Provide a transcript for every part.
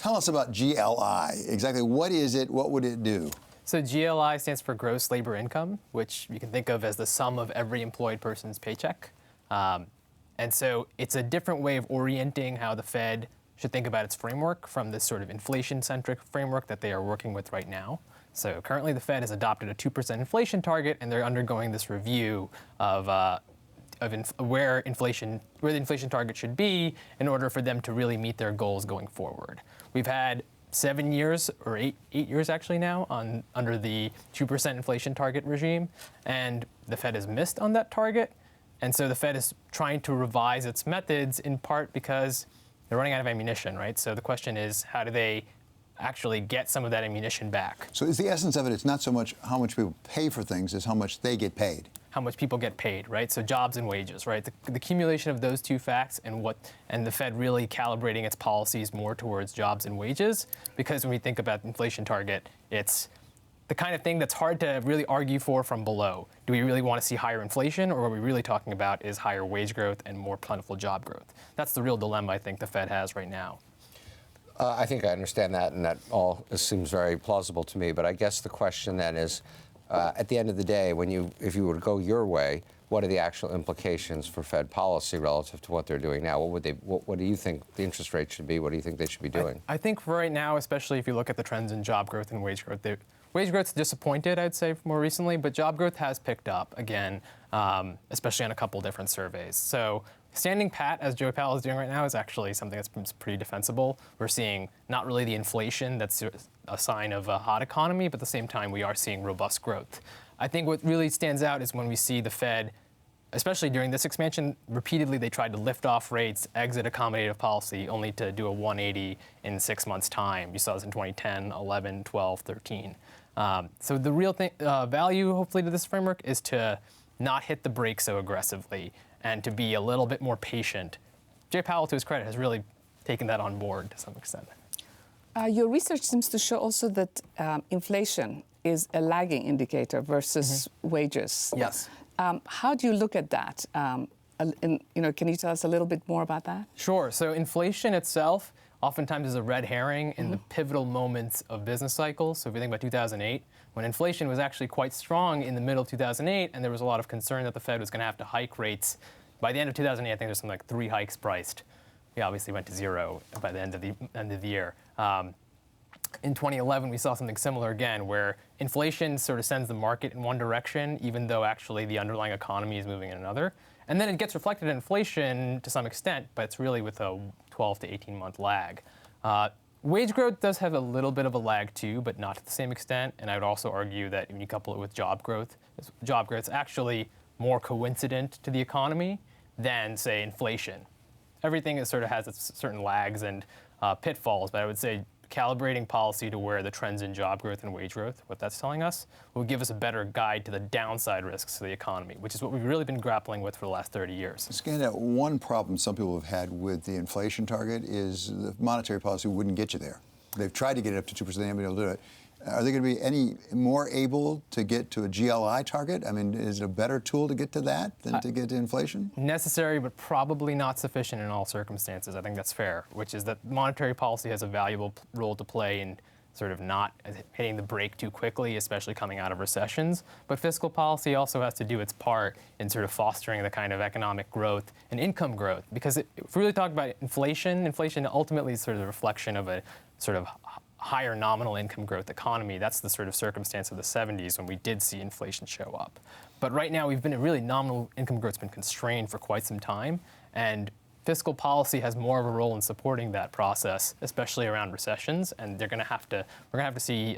Tell us about GLI. Exactly what is it? What would it do? So GLI stands for gross labor income, which you can think of as the sum of every employed person's paycheck. And so it's a different way of orienting how the Fed should think about its framework from this sort of inflation-centric framework that they are working with right now. So currently the Fed has adopted a 2% inflation target, and they're undergoing this review of where the inflation target should be in order for them to really meet their goals going forward. We've had 7 years, or eight years actually now, under the 2% inflation target regime, and the Fed has missed on that target. And so the Fed is trying to revise its methods in part because they're running out of ammunition, right? So the question is, how do they actually get some of that ammunition back? So is the essence of it, it's not so much how much people pay for things as how much they get paid. How much people get paid, right? So jobs and wages, right? The accumulation of those two facts and the Fed really calibrating its policies more towards jobs and wages, because when we think about the inflation target, it's the kind of thing that's hard to really argue for from below. Do we really want to see higher inflation, or what we're really talking about is higher wage growth and more plentiful job growth? That's the real dilemma I think the Fed has right now. I think I understand that, and that all seems very plausible to me. But I guess the question then is, at the end of the day, if you were to go your way, what are the actual implications for Fed policy relative to what they're doing now? What do you think the interest rate should be? What do you think they should be doing? I think for right now, especially if you look at the trends in job growth and wage growth, wage growth's disappointed, I'd say, more recently, but job growth has picked up again, especially on a couple different surveys. So standing pat, as Joe Powell is doing right now, is actually something that's pretty defensible. We're seeing not really the inflation that's a sign of a hot economy, but at the same time, we are seeing robust growth. I think what really stands out is when we see the Fed, especially during this expansion, repeatedly they tried to lift off rates, exit accommodative policy, only to do a 180 in 6 months' time. You saw this in 2010, 11, 12, 13. So the real value, hopefully, to this framework is to not hit the brakes so aggressively and to be a little bit more patient. Jay Powell, to his credit, has really taken that on board to some extent. Your research seems to show also that inflation is a lagging indicator versus wages. Yes. How do you look at that? Can you tell us a little bit more about that? Sure. So inflation itself oftentimes is a red herring in the pivotal moments of business cycles. So if you think about 2008, when inflation was actually quite strong in the middle of 2008, and there was a lot of concern that the Fed was going to have to hike rates. By the end of 2008, I think there's something like 3 hikes priced. We obviously went to 0 by the end of the year. In 2011, we saw something similar again, where inflation sort of sends the market in one direction, even though actually the underlying economy is moving in another. And then it gets reflected in inflation to some extent, but it's really with a 12 to 18-month lag. Wage growth does have a little bit of a lag too, but not to the same extent. And I would also argue that when you couple it with job growth is actually more coincident to the economy than, say, inflation. Everything sort of has its certain lags and pitfalls, but I would say calibrating policy to where the trends in job growth and wage growth, what that's telling us, will give us a better guide to the downside risks to the economy, which is what we've really been grappling with for the last 30 years. Skanda, one problem some people have had with the inflation target is the monetary policy wouldn't get you there. They've tried to get it up to 2%, they haven't been able to do it. Are they going to be any more able to get to a GLI target? I mean, is it a better tool to get to that than to get to inflation? Necessary, but probably not sufficient in all circumstances. I think that's fair, which is that monetary policy has a valuable role to play in sort of not hitting the brake too quickly, especially coming out of recessions. But fiscal policy also has to do its part in sort of fostering the kind of economic growth and income growth. Because if we really talk about inflation ultimately is sort of a reflection of a sort of higher nominal income growth economy. That's the sort of circumstance of the 70s when we did see inflation show up. But right now, nominal income growth's been constrained for quite some time, and fiscal policy has more of a role in supporting that process, especially around recessions. And we're going to have to see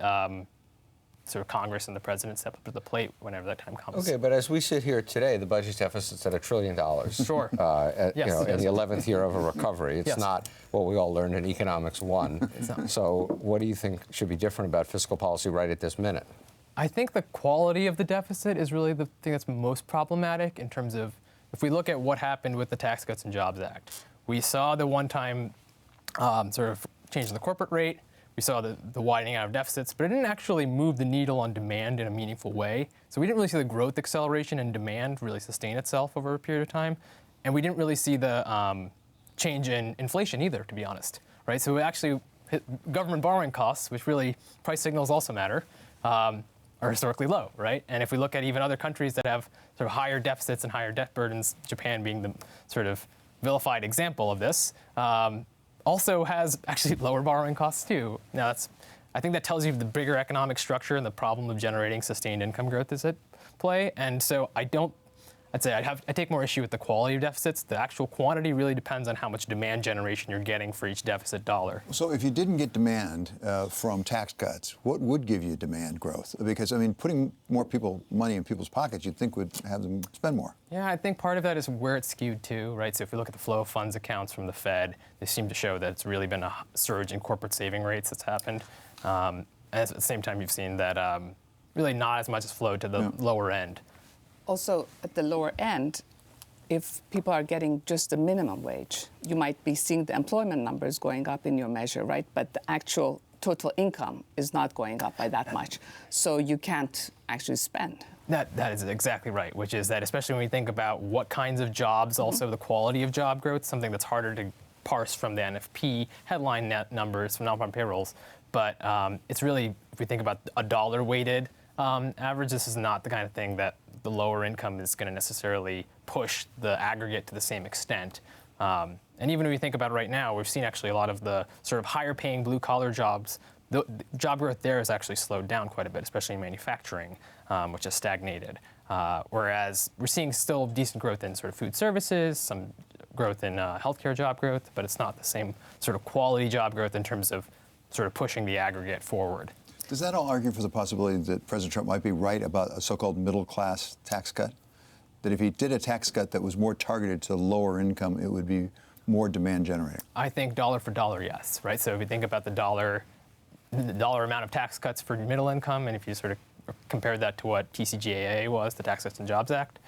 sort of Congress and the president step up to the plate whenever that time comes. Okay, but as we sit here today, the budget deficit's at $1 trillion. Sure. Yes, in the 11th year of a recovery. It's not what we all learned in Economics 1. It's not. So what do you think should be different about fiscal policy right at this minute? I think the quality of the deficit is really the thing that's most problematic in terms of, if we look at what happened with the Tax Cuts and Jobs Act, we saw the one-time sort of change in the corporate rate. We saw the widening out of deficits, but it didn't actually move the needle on demand in a meaningful way. So we didn't really see the growth acceleration in demand really sustain itself over a period of time. And we didn't really see the change in inflation either, to be honest, right? So actually, government borrowing costs, which really price signals also matter, are historically low, right? And if we look at even other countries that have sort of higher deficits and higher debt burdens, Japan being the sort of vilified example of this, also has actually lower borrowing costs too. Now I think that tells you the bigger economic structure and the problem of generating sustained income growth is at play. And so I'd say I take more issue with the quality of deficits. The actual quantity really depends on how much demand generation you're getting for each deficit dollar. So if you didn't get demand from tax cuts, what would give you demand growth? Because, I mean, putting more money in people's pockets, you'd think would have them spend more. Yeah, I think part of that is where it's skewed to, right? So if you look at the flow of funds accounts from the Fed, they seem to show that it's really been a surge in corporate saving rates that's happened. And at the same time, you've seen that really not as much has flowed to the lower end. Also, at the lower end, if people are getting just the minimum wage, you might be seeing the employment numbers going up in your measure, right? But the actual total income is not going up by that much. So you can't actually spend. That is exactly right, which is that especially when we think about what kinds of jobs, also the quality of job growth, something that's harder to parse from the NFP headline net numbers from non-farm payrolls. But it's really, if we think about a dollar-weighted average, this is not the kind of thing that the lower income is going to necessarily push the aggregate to the same extent. And even if we think about right now, we've seen actually a lot of the sort of higher paying blue collar jobs, the job growth there has actually slowed down quite a bit, especially in manufacturing, which has stagnated. Whereas we're seeing still decent growth in sort of food services, some growth in healthcare job growth, but it's not the same sort of quality job growth in terms of sort of pushing the aggregate forward. Does that all argue for the possibility that President Trump might be right about a so-called middle-class tax cut? That if he did a tax cut that was more targeted to lower income, it would be more demand generating? I think dollar for dollar, yes, right? So if you think about the dollar amount of tax cuts for middle income, and if you sort of compare that to what TCJA was, the Tax Cuts and Jobs Act,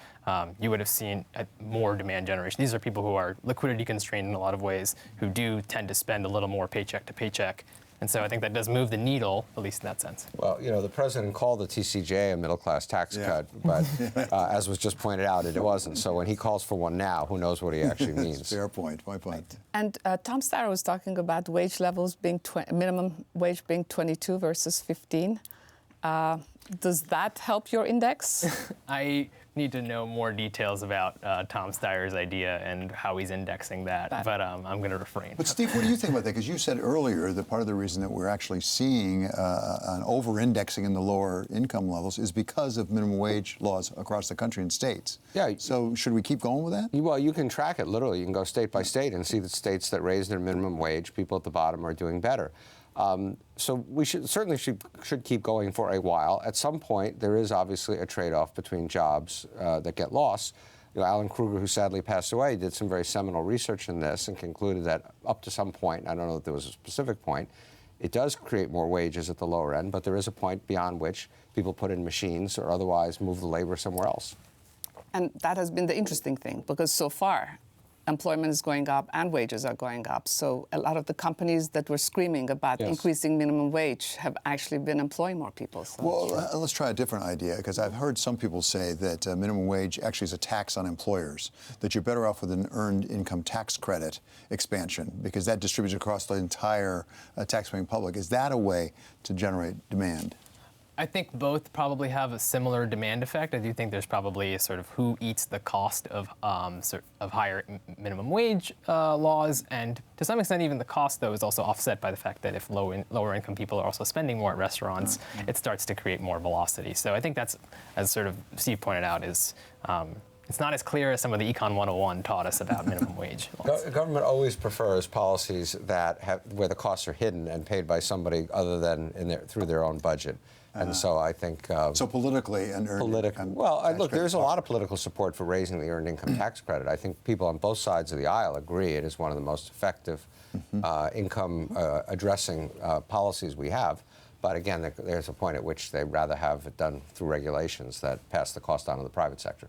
you would have seen more demand generation. These are people who are liquidity constrained in a lot of ways, who do tend to spend a little more paycheck to paycheck. And so I think that does move the needle, at least in that sense. Well, you know, the president called the TCJA a middle-class tax cut, but as was just pointed out, it wasn't. So when he calls for one now, who knows what he actually means? Fair point, my point. And Tom Steyer was talking about wage levels being minimum wage being 22 versus 15. Does that help your index? I need to know more details about Tom Steyer's idea and how he's indexing that, but I'm going to refrain. But Steve, what do you think about that? Because you said earlier that part of the reason that we're actually seeing an over-indexing in the lower income levels is because of minimum wage laws across the country and states. Yeah. So should we keep going with that? Well, you can track it literally. You can go state by state and see the states that raise their minimum wage, people at the bottom are doing better. So we certainly should keep going for a while. At some point, there is obviously a trade-off between jobs that get lost. You know, Alan Kruger, who sadly passed away, did some very seminal research in this and concluded that up to some point, I don't know if there was a specific point, it does create more wages at the lower end, but there is a point beyond which people put in machines or otherwise move the labor somewhere else. And that has been the interesting thing, because so far, employment is going up and wages are going up. So a lot of the companies that were screaming about increasing minimum wage have actually been employing more people. So. Well, let's try a different idea, because I've heard some people say that minimum wage actually is a tax on employers, that you're better off with an earned income tax credit expansion, because that distributes across the entire tax-paying public. Is that a way to generate demand? I think both probably have a similar demand effect. I do think there's probably a sort of who eats the cost of higher minimum wage laws, and to some extent even the cost, though, is also offset by the fact that if lower income people are also spending more at restaurants, it starts to create more velocity. So I think that's, as sort of Steve pointed out, is it's not as clear as some of the Econ 101 taught us about minimum wage. Government always prefers policies that where the costs are hidden and paid by somebody other than through their own budget. And so I think... so politically and earned income look, there's a lot of political support for raising the earned income tax credit. I think people on both sides of the aisle agree it is one of the most effective income addressing policies we have. But again, there's a point at which they'd rather have it done through regulations that pass the cost on to the private sector.